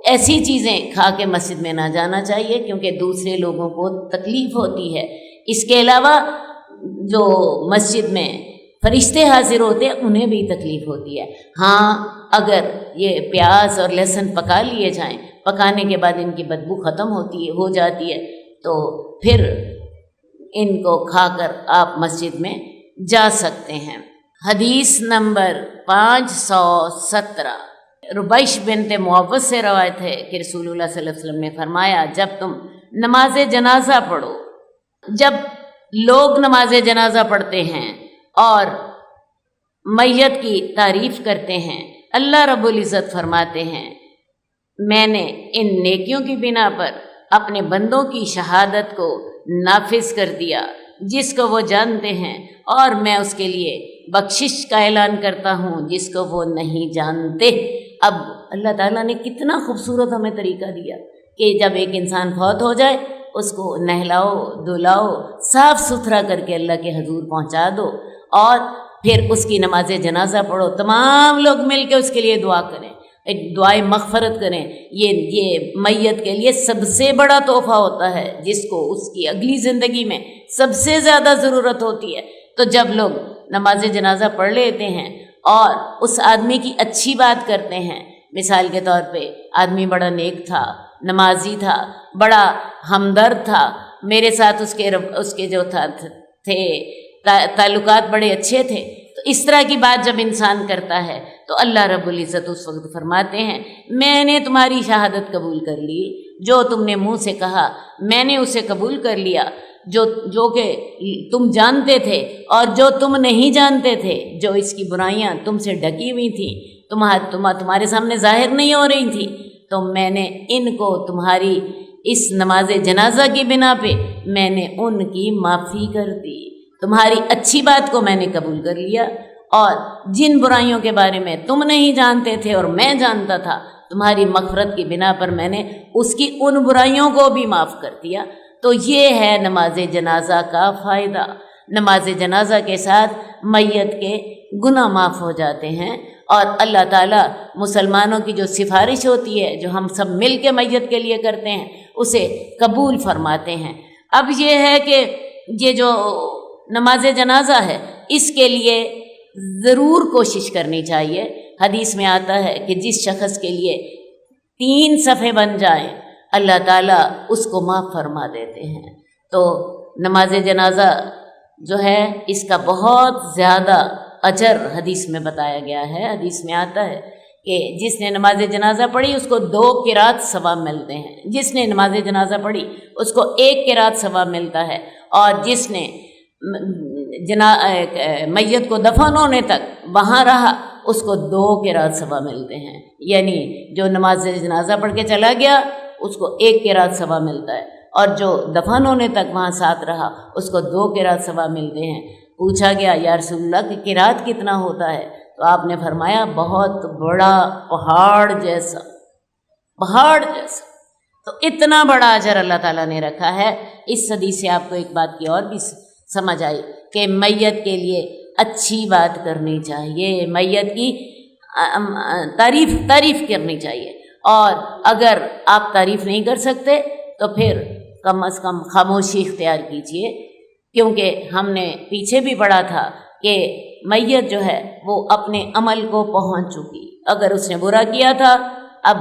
ایسی چیزیں کھا کے مسجد میں نہ جانا چاہیے کیونکہ دوسرے لوگوں کو تکلیف ہوتی ہے۔ اس کے علاوہ جو مسجد میں فرشتے حاضر ہوتے ہیں انہیں بھی تکلیف ہوتی ہے۔ ہاں اگر یہ پیاز اور لہسن پکا لیے جائیں، پکانے کے بعد ان کی بدبو ختم ہو جاتی ہے، تو پھر ان کو کھا کر آپ مسجد میں جا سکتے ہیں۔ حدیث نمبر 517 ربیش بنت معوذ سے روایت ہے کہ رسول اللہ صلی اللہ علیہ وسلم نے فرمایا، جب تم نماز جنازہ پڑھو، جب لوگ نماز جنازہ پڑھتے ہیں اور میت کی تعریف کرتے ہیں، اللہ رب العزت فرماتے ہیں میں نے ان نیکیوں کی بنا پر اپنے بندوں کی شہادت کو نافذ کر دیا جس کو وہ جانتے ہیں، اور میں اس کے لیے بخشش کا اعلان کرتا ہوں جس کو وہ نہیں جانتے۔ اب اللہ تعالیٰ نے کتنا خوبصورت ہمیں طریقہ دیا کہ جب ایک انسان فوت ہو جائے اس کو نہلاؤ، دھلاؤ، صاف ستھرا کر کے اللہ کے حضور پہنچا دو، اور پھر اس کی نماز جنازہ پڑھو، تمام لوگ مل کے اس کے لیے دعا کریں، ایک دعائے مغفرت کریں۔ یہ میت کے لیے سب سے بڑا تحفہ ہوتا ہے جس کو اس کی اگلی زندگی میں سب سے زیادہ ضرورت ہوتی ہے۔ تو جب لوگ نماز جنازہ پڑھ لیتے ہیں اور اس آدمی کی اچھی بات کرتے ہیں، مثال کے طور پہ آدمی بڑا نیک تھا، نمازی تھا، بڑا ہمدرد تھا، میرے ساتھ اس کے جو تھے تعلقات بڑے اچھے تھے، تو اس طرح کی بات جب انسان کرتا ہے تو اللہ رب العزت اس وقت فرماتے ہیں میں نے تمہاری شہادت قبول کر لی، جو تم نے منہ سے کہا میں نے اسے قبول کر لیا، جو کہ تم جانتے تھے اور جو تم نہیں جانتے تھے، جو اس کی برائیاں تم سے ڈکی ہوئی تھیں، تمہارے سامنے ظاہر نہیں ہو رہی تھی، تو میں نے ان کو تمہاری اس نماز جنازہ کی بنا پہ میں نے ان کی معافی کر دی، تمہاری اچھی بات کو میں نے قبول کر لیا، اور جن برائیوں کے بارے میں تم نہیں جانتے تھے اور میں جانتا تھا، تمہاری مغفرت کی بنا پر میں نے اس کی ان برائیوں کو بھی معاف کر دیا۔ تو یہ ہے نماز جنازہ کا فائدہ۔ نماز جنازہ کے ساتھ میت کے گناہ معاف ہو جاتے ہیں، اور اللہ تعالیٰ مسلمانوں کی جو سفارش ہوتی ہے جو ہم سب مل کے میت کے لیے کرتے ہیں اسے قبول فرماتے ہیں۔ اب یہ ہے کہ یہ جو نماز جنازہ ہے اس کے لیے ضرور کوشش کرنی چاہیے۔ حدیث میں آتا ہے کہ جس شخص کے لیے 3 صفحے بن جائیں اللہ تعالیٰ اس کو معاف فرما دیتے ہیں۔ تو نماز جنازہ جو ہے اس کا بہت زیادہ اجر حدیث میں بتایا گیا ہے۔ حدیث میں آتا ہے کہ جس نے نماز جنازہ پڑھی اس کو 2 قرات ثواب ملتے ہیں، جس نے نماز جنازہ پڑھی اس کو 1 قرات ثواب ملتا ہے، اور جس نے میت کو دفن ہونے تک وہاں رہا اس کو 2 قرات ثواب ملتے ہیں۔ یعنی جو نماز جنازہ پڑھ کے چلا گیا اس کو 1 قرات ثواب ملتا ہے، اور جو دفن ہونے تک وہاں ساتھ رہا اس کو 2 قرات ثواب ملتے ہیں۔ پوچھا گیا یا رسول اللہ کہ قرات کتنا ہوتا ہے؟ تو آپ نے فرمایا بہت بڑا پہاڑ جیسا، پہاڑ جیسا۔ تو اتنا بڑا اجر اللہ تعالیٰ نے رکھا ہے۔ اس حدیث سے آپ کو ایک بات کی اور بھی سمجھ آئی کہ میت کے لیے اچھی بات کرنی چاہیے، میت کی تعریف کرنی چاہیے، اور اگر آپ تعریف نہیں کر سکتے تو پھر کم از کم خاموشی اختیار کیجیے، کیونکہ ہم نے پیچھے بھی پڑھا تھا کہ میت جو ہے وہ اپنے عمل کو پہنچ چکی، اگر اس نے برا کیا تھا اب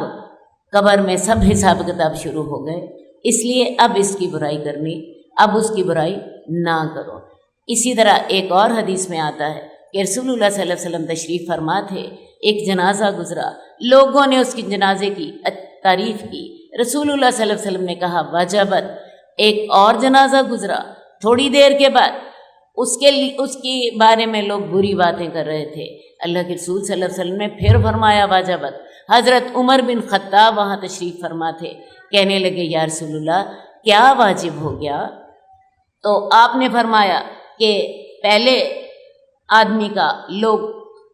قبر میں سب حساب کتاب شروع ہو گئے، اس لیے اب اس کی برائی کرنی، اب اس کی برائی نہ کرو۔ اسی طرح ایک اور حدیث میں آتا ہے کہ رسول اللہ صلی اللہ علیہ وسلم تشریف فرما تھے، ایک جنازہ گزرا، لوگوں نے اس کی جنازے کی تعریف کی، رسول اللہ صلی اللہ علیہ وسلم نے کہا وجبت۔ ایک اور جنازہ گزرا، تھوڑی دیر کے بعد اس کی بارے میں لوگ بری باتیں کر رہے تھے، اللہ کے رسول صلی اللہ علیہ وسلم نے پھر فرمایا واجبت۔ حضرت عمر بن خطاب وہاں تشریف فرما تھے، کہنے لگے یا رسول اللہ کیا واجب ہو گیا؟ تو آپ نے فرمایا کہ پہلے آدمی کا لوگ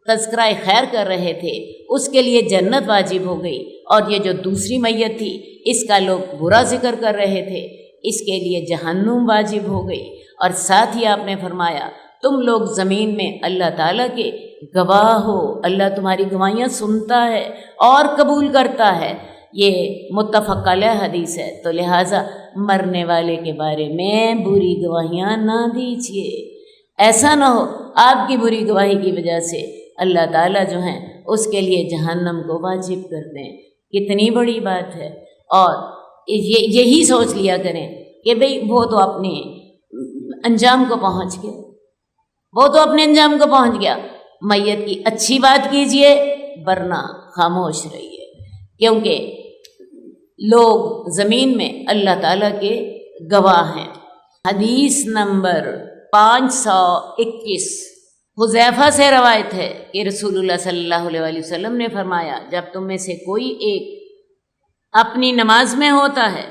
تذکرہ خیر کر رہے تھے، اس کے لیے جنت واجب ہو گئی، اور یہ جو دوسری میت تھی اس کا لوگ برا ذکر کر رہے تھے، اس کے لیے جہنم واجب ہو گئی۔ اور ساتھ ہی آپ نے فرمایا تم لوگ زمین میں اللہ تعالیٰ کے گواہ ہو، اللہ تمہاری گواہیاں سنتا ہے اور قبول کرتا ہے۔ یہ متفق علیہ حدیث ہے، تو لہٰذا مرنے والے کے بارے میں بری گواہیاں نہ دیجیے، ایسا نہ ہو آپ کی بری گواہی کی وجہ سے اللہ تعالیٰ جو ہیں اس کے لیے جہنم کو واجب کر دیں۔ کتنی بڑی بات ہے، اور یہی سوچ لیا کریں کہ بھئی وہ تو اپنے انجام کو پہنچ گیا، وہ تو اپنے انجام کو پہنچ گیا، میت کی اچھی بات کیجئے ورنہ خاموش رہیے، کیونکہ لوگ زمین میں اللہ تعالیٰ کے گواہ ہیں۔ حدیث نمبر 521 حذیفہ سے روایت ہے کہ رسول اللہ صلی اللہ علیہ وسلم نے فرمایا جب تم میں سے کوئی ایک اپنی نماز میں ہوتا ہے،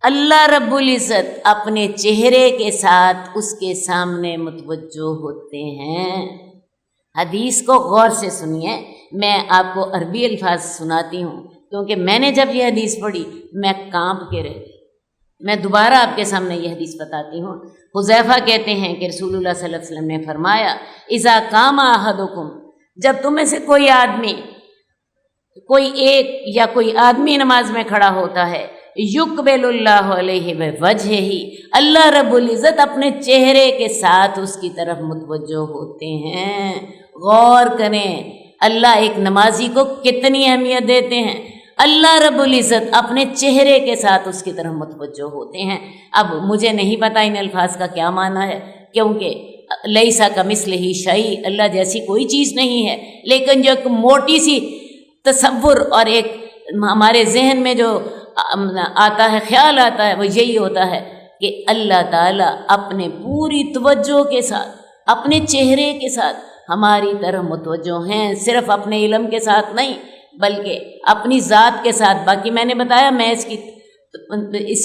اللہ رب العزت اپنے چہرے کے ساتھ اس کے سامنے متوجہ ہوتے ہیں۔ حدیث کو غور سے سنیے، میں آپ کو عربی الفاظ سناتی ہوں، کیونکہ میں نے جب یہ حدیث پڑھی میں کانپ کے رہ گئی۔ میں دوبارہ آپ کے سامنے یہ حدیث بتاتی ہوں۔ حذیفہ کہتے ہیں کہ رسول اللہ صلی اللہ علیہ وسلم نے فرمایا اذا قام احدکم، جب تم میں سے کوئی آدمی نماز میں کھڑا ہوتا ہے، یقبل اللہ علیہ بوجہہ، اللہ رب العزت اپنے چہرے کے ساتھ اس کی طرف متوجہ ہوتے ہیں۔ غور کریں اللہ ایک نمازی کو کتنی اہمیت دیتے ہیں، اللہ رب العزت اپنے چہرے کے ساتھ اس کی طرف متوجہ ہوتے ہیں۔ اب مجھے نہیں پتا ان الفاظ کا کیا معنی ہے، کیونکہ لیس کمثلہ شیء، اللہ جیسی کوئی چیز نہیں ہے، لیکن جو ایک موٹی سی تصور اور ایک ہمارے ذہن میں جو آتا ہے، خیال آتا ہے، وہ یہی ہوتا ہے کہ اللہ تعالیٰ اپنے پوری توجہ کے ساتھ اپنے چہرے کے ساتھ ہماری طرف متوجہ ہیں، صرف اپنے علم کے ساتھ نہیں بلکہ اپنی ذات کے ساتھ۔ باقی میں نے بتایا میں اس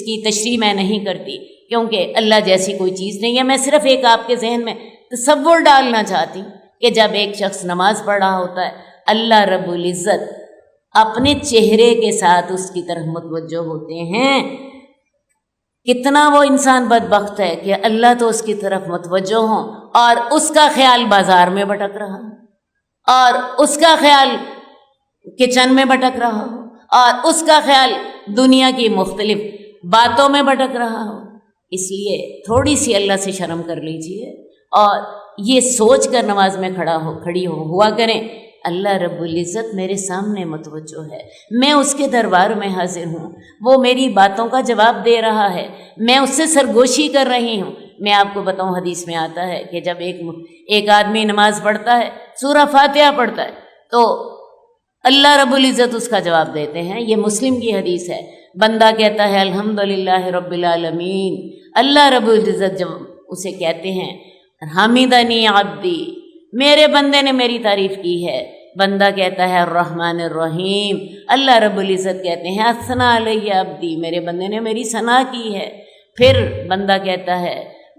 کی تشریح میں نہیں کرتی، کیونکہ اللہ جیسی کوئی چیز نہیں ہے، میں صرف ایک آپ کے ذہن میں تصور ڈالنا چاہتی ہوں کہ جب ایک شخص نماز پڑھ رہا ہوتا ہے، اللہ رب العزت اپنے چہرے کے ساتھ اس کی طرف متوجہ ہوتے ہیں۔ کتنا وہ انسان بدبخت ہے کہ اللہ تو اس کی طرف متوجہ ہوں اور اس کا خیال بازار میں بھٹک رہا ہو، اور اس کا خیال کچن میں بھٹک رہا ہو، اور اس کا خیال دنیا کی مختلف باتوں میں بھٹک رہا ہو۔ اس لیے تھوڑی سی اللہ سے شرم کر لیجئے اور یہ سوچ کر نماز میں کھڑی ہوا کریں اللہ رب العزت میرے سامنے متوجہ ہے، میں اس کے دربار میں حاضر ہوں، وہ میری باتوں کا جواب دے رہا ہے، میں اس سے سرگوشی کر رہی ہوں۔ میں آپ کو بتاؤں حدیث میں آتا ہے کہ جب ایک آدمی نماز پڑھتا ہے، سورہ فاتحہ پڑھتا ہے، تو اللہ رب العزت اس کا جواب دیتے ہیں۔ یہ مسلم کی حدیث ہے۔ بندہ کہتا ہے الحمدللہ رب العالمین، اللہ رب العزت جب اسے کہتے ہیں حمیدنی عبدی، میرے بندے نے میری تعریف کی ہے، بندہ کہتا ہے الرحمن الرحیم، اللہ رب العزت کہتے ہیں اثنا علیہ عبدی، میرے بندے نے میری ثنا کی ہے۔ پھر بندہ کہتا ہے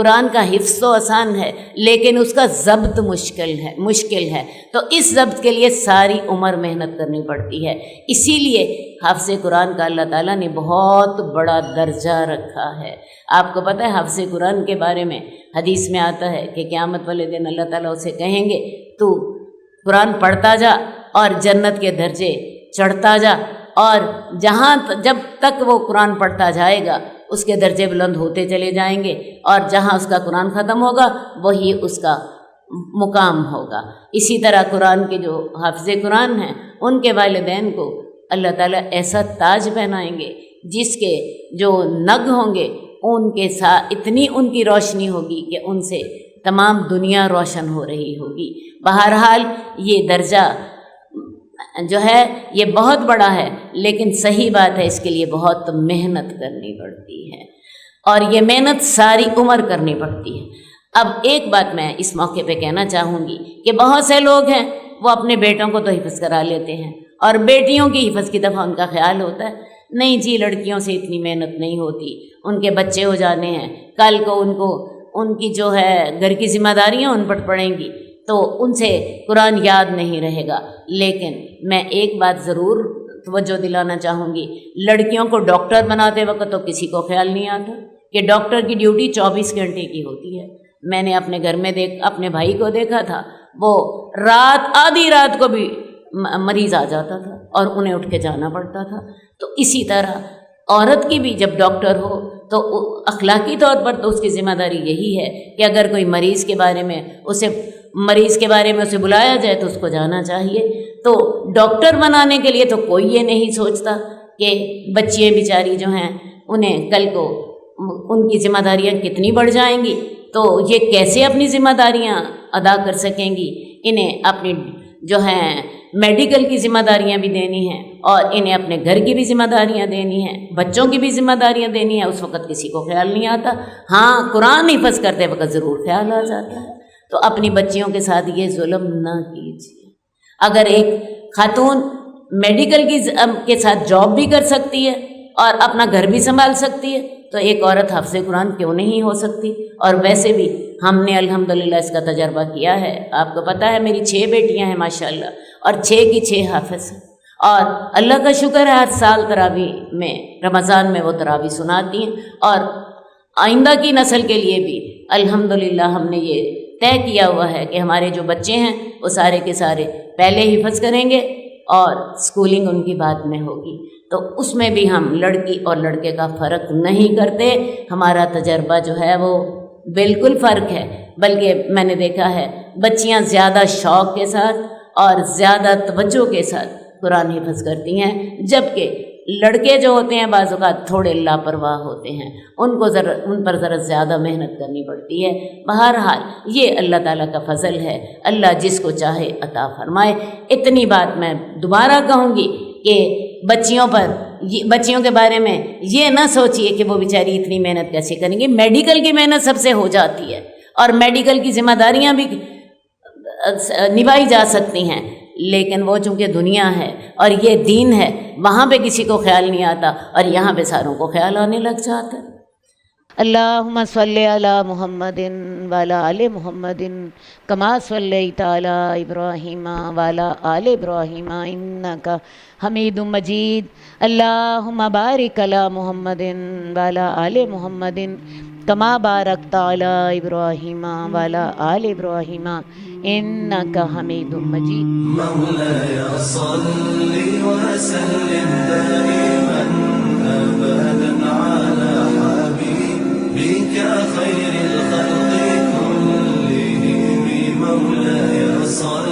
قرآن کا حفظ تو آسان ہے لیکن اس کا ضبط مشکل ہے، تو اس ضبط کے لیے ساری عمر محنت کرنی پڑتی ہے۔ اسی لیے حافظ قرآن کا اللہ تعالیٰ نے بہت بڑا درجہ رکھا ہے۔ آپ کو پتہ ہے حافظ قرآن کے بارے میں حدیث میں آتا ہے کہ قیامت والے دن اللہ تعالیٰ اسے کہیں گے تو قرآن پڑھتا جا اور جنت کے درجے چڑھتا جا، اور جب تک وہ قرآن پڑھتا جائے گا اس کے درجے بلند ہوتے چلے جائیں گے، اور جہاں اس کا قرآن ختم ہوگا وہی اس کا مقام ہوگا۔ اسی طرح قرآن کے جو حافظ قرآن ہیں ان کے والدین کو اللہ تعالیٰ ایسا تاج پہنائیں گے جس کے جو نگ ہوں گے ان کے ساتھ اتنی ان کی روشنی ہوگی کہ ان سے تمام دنیا روشن ہو رہی ہوگی۔ بہرحال یہ درجہ جو ہے یہ بہت بڑا ہے، لیکن صحیح بات ہے اس کے لیے بہت محنت کرنی پڑتی ہے، اور یہ محنت ساری عمر کرنی پڑتی ہے۔ اب ایک بات میں اس موقع پہ کہنا چاہوں گی کہ بہت سے لوگ ہیں وہ اپنے بیٹوں کو تو حفظ کرا لیتے ہیں، اور بیٹیوں کی حفظ کی دفعہ ان کا خیال ہوتا ہے نہیں جی لڑکیوں سے اتنی محنت نہیں ہوتی، ان کے بچے ہو جانے ہیں، کل کو ان کی جو ہے گھر کی ذمہ داریاں ان پر پڑیں گی تو ان سے قرآن یاد نہیں رہے گا۔ لیکن میں ایک بات ضرور توجہ دلانا چاہوں گی، لڑکیوں کو ڈاکٹر بناتے وقت تو کسی کو خیال نہیں آتا کہ ڈاکٹر کی ڈیوٹی 24 گھنٹے کی ہوتی ہے۔ میں نے اپنے گھر میں اپنے بھائی کو دیکھا تھا، وہ آدھی رات کو بھی مریض آ جاتا تھا اور انہیں اٹھ کے جانا پڑتا تھا۔ تو اسی طرح عورت کی بھی جب ڈاکٹر ہو تو اخلاقی طور پر تو اس کی ذمہ داری یہی ہے کہ اگر کوئی مریض کے بارے میں اسے بلایا جائے تو اس کو جانا چاہیے۔ تو ڈاکٹر بنانے کے لیے تو کوئی یہ نہیں سوچتا کہ بچیاں بیچاری جو ہیں انہیں کل کو ان کی ذمہ داریاں کتنی بڑھ جائیں گی، تو یہ کیسے اپنی ذمہ داریاں ادا کر سکیں گی۔ انہیں اپنی جو ہیں میڈیکل کی ذمہ داریاں بھی دینی ہیں، اور انہیں اپنے گھر کی بھی ذمہ داریاں دینی ہیں، بچوں کی بھی ذمہ داریاں دینی ہیں۔ اس وقت کسی کو خیال نہیں آتا، ہاں قرآن حفظ کرتے وقت ضرور خیال آ جاتا ہے۔ تو اپنی بچیوں کے ساتھ یہ ظلم نہ کیجیے۔ اگر ایک خاتون میڈیکل کے ساتھ جاب بھی کر سکتی ہے اور اپنا گھر بھی سنبھال سکتی ہے تو ایک عورت حافظ قرآن کیوں نہیں ہو سکتی؟ اور ویسے بھی ہم نے الحمدللہ اس کا تجربہ کیا ہے۔ آپ کو پتہ ہے میری 6 بیٹیاں ہیں ماشاءاللہ، اور 6 کی 6 حافظ ہیں، اور اللہ کا شکر ہے ہر سال تراویح میں رمضان میں وہ تراویح سناتی ہیں، اور آئندہ کی نسل کے لیے بھی الحمدللہ ہم نے یہ طے کیا ہوا ہے کہ ہمارے جو بچے ہیں وہ سارے کے سارے پہلے حفظ کریں گے اور اسکولنگ ان کی بعد میں ہوگی۔ تو اس میں بھی ہم لڑکی اور لڑکے کا فرق نہیں کرتے، ہمارا تجربہ جو ہے وہ بالکل فرق ہے، بلکہ میں نے دیکھا ہے بچیاں زیادہ شوق کے ساتھ اور زیادہ توجہ کے ساتھ قرآن حفظ کرتی ہیں، جبکہ لڑکے جو ہوتے ہیں بعض اوقات تھوڑے لاپرواہ ہوتے ہیں، ان پر ذرا زیادہ محنت کرنی پڑتی ہے۔ بہرحال یہ اللہ تعالیٰ کا فضل ہے، اللہ جس کو چاہے عطا فرمائے۔ اتنی بات میں دوبارہ کہوں گی کہ بچیوں کے بارے میں یہ نہ سوچیے کہ وہ بیچاری اتنی محنت کیسے کریں گی۔ میڈیکل کی محنت سب سے ہو جاتی ہے، اور میڈیکل کی ذمہ داریاں بھی نبھائی جا سکتی ہیں، لیکن وہ چونکہ دنیا ہے اور یہ دین ہے، وہاں پہ کسی کو خیال نہیں آتا، اور یہاں پہ ساروں کو خیال آنے لگ جاتا ہے۔ اللہم صلی علی محمد وعلی آل محمد کما صلیت علی ابراہیم وعلی آل ابراہیم انک حمید مجید۔ اللہم بارک علی محمد وعلی آل محمد کما بارکت علی ابراہیم وعلی آل ابراہیم انک حمید مجید۔ مولاي صل وسلم دائما ابدا على حبيبك خير الخلق كلهم مولاي صل